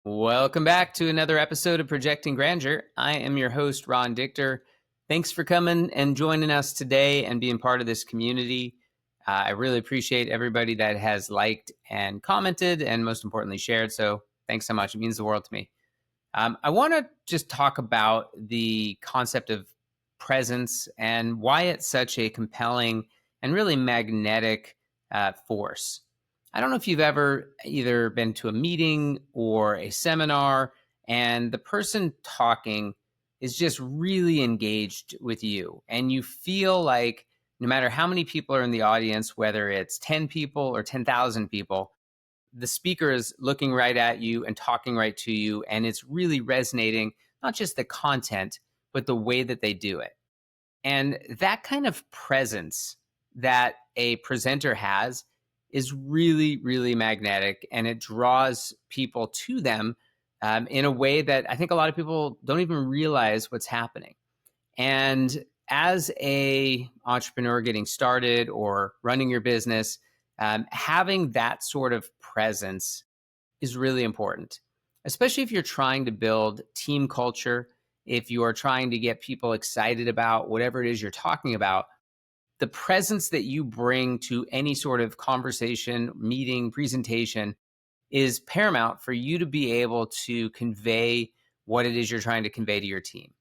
Welcome back to another episode of Projecting Grandeur. I am your host, Ron Dichter. Thanks for coming and joining us today and being part of this community. I really appreciate everybody that has liked and commented and most importantly shared. So thanks so much. It means the world to me. I want to just talk about the concept of presence and why it's such a compelling and really magnetic force. I don't know if you've ever either been to a meeting or a seminar and the person talking is just really engaged with you. And you feel like no matter how many people are in the audience, whether it's 10 people or 10,000 people, the speaker is looking right at you and talking right to you. And it's really resonating, not just the content, but the way that they do it. And that kind of presence that a presenter has is really, really magnetic, and it draws people to them in a way that I think a lot of people don't even realize what's happening. And as a entrepreneur getting started or running your business, having that sort of presence is really important, especially if you're trying to build team culture, if you are trying to get people excited about whatever it is you're talking about. The presence that you bring to any sort of conversation, meeting, presentation is paramount for you to be able to convey what it is you're trying to convey to your team.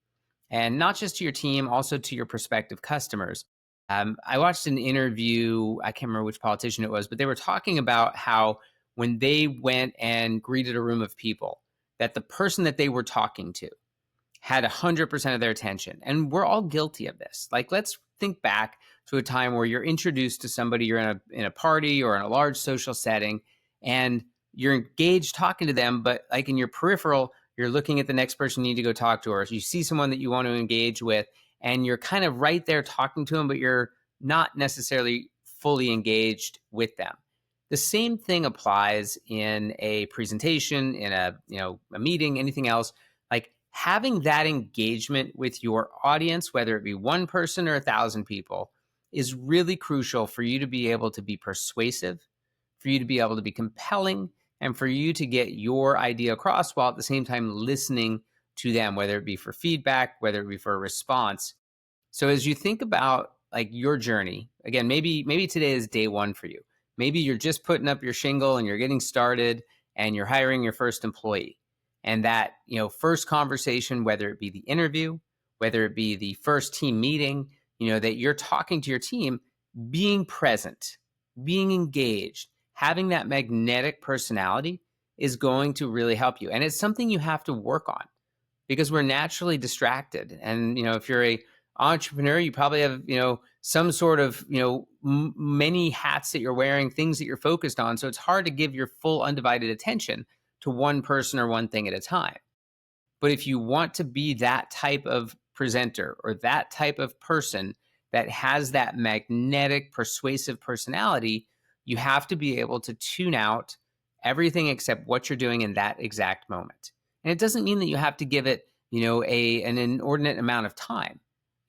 And not just to your team, also to your prospective customers. I watched an interview, I can't remember which politician it was, but they were talking about how when they went and greeted a room of people, that the person that they were talking to had 100% of their attention. And we're all guilty of this. Like, let's think back to a time where you're introduced to somebody, you're in a party or in a large social setting, and you're engaged talking to them, but like in your peripheral, you're looking at the next person you need to go talk to, or you see someone that you want to engage with, and you're kind of right there talking to them, but you're not necessarily fully engaged with them. The same thing applies in a presentation, in a meeting, anything else. Like, having that engagement with your audience, whether it be one person or 1,000 people, is really crucial for you to be able to be persuasive, for you to be able to be compelling, and for you to get your idea across while at the same time listening to them, whether it be for feedback, whether it be for a response. So as you think about like your journey, again, maybe today is day one for you. Maybe you're just putting up your shingle and you're getting started and you're hiring your first employee. And that, first conversation, whether it be the interview, whether it be the first team meeting, that you're talking to your team, being present, being engaged, having that magnetic personality is going to really help you. And it's something you have to work on because we're naturally distracted. And, if you're a entrepreneur, you probably have, some sort of, many hats that you're wearing, things that you're focused on. So it's hard to give your full undivided attention to one person or one thing at a time. But if you want to be that type of presenter or that type of person that has that magnetic, persuasive personality, you have to be able to tune out everything except what you're doing in that exact moment. And it doesn't mean that you have to give it, an inordinate amount of time.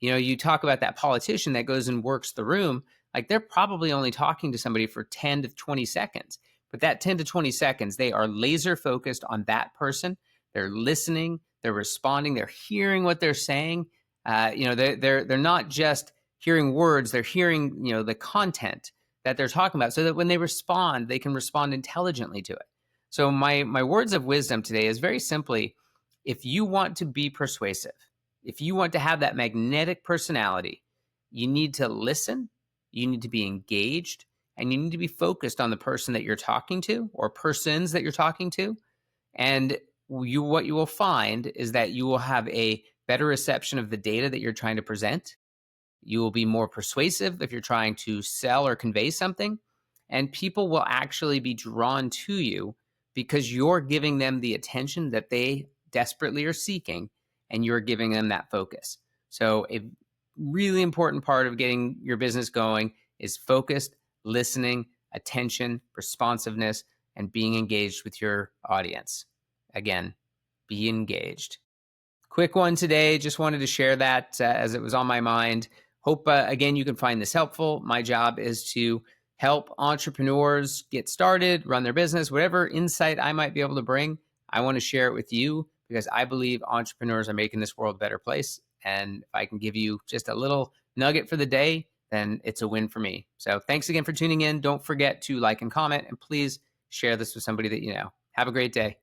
You talk about that politician that goes and works the room, like they're probably only talking to somebody for 10 to 20 seconds. But that 10 to 20 seconds, they are laser focused on that person. They're listening, they're responding, they're hearing what they're saying. They're not just hearing words, they're hearing, the content that they're talking about so that when they respond, they can respond intelligently to it. So my words of wisdom today is very simply, if you want to be persuasive, if you want to have that magnetic personality, you need to listen, you need to be engaged, and you need to be focused on the person that you're talking to or persons that you're talking to. And what you will find is that you will have a better reception of the data that you're trying to present. You will be more persuasive if you're trying to sell or convey something. And people will actually be drawn to you because you're giving them the attention that they desperately are seeking, and you're giving them that focus. So a really important part of getting your business going is focused, listening, attention, responsiveness, and being engaged with your audience. Again, be engaged. Quick one today. Just wanted to share that as it was on my mind. Hope, again, you can find this helpful. My job is to help entrepreneurs get started, run their business, whatever insight I might be able to bring. I want to share it with you because I believe entrepreneurs are making this world a better place. And if I can give you just a little nugget for the day, then it's a win for me. So thanks again for tuning in. Don't forget to like and comment, and please share this with somebody that you know. Have a great day.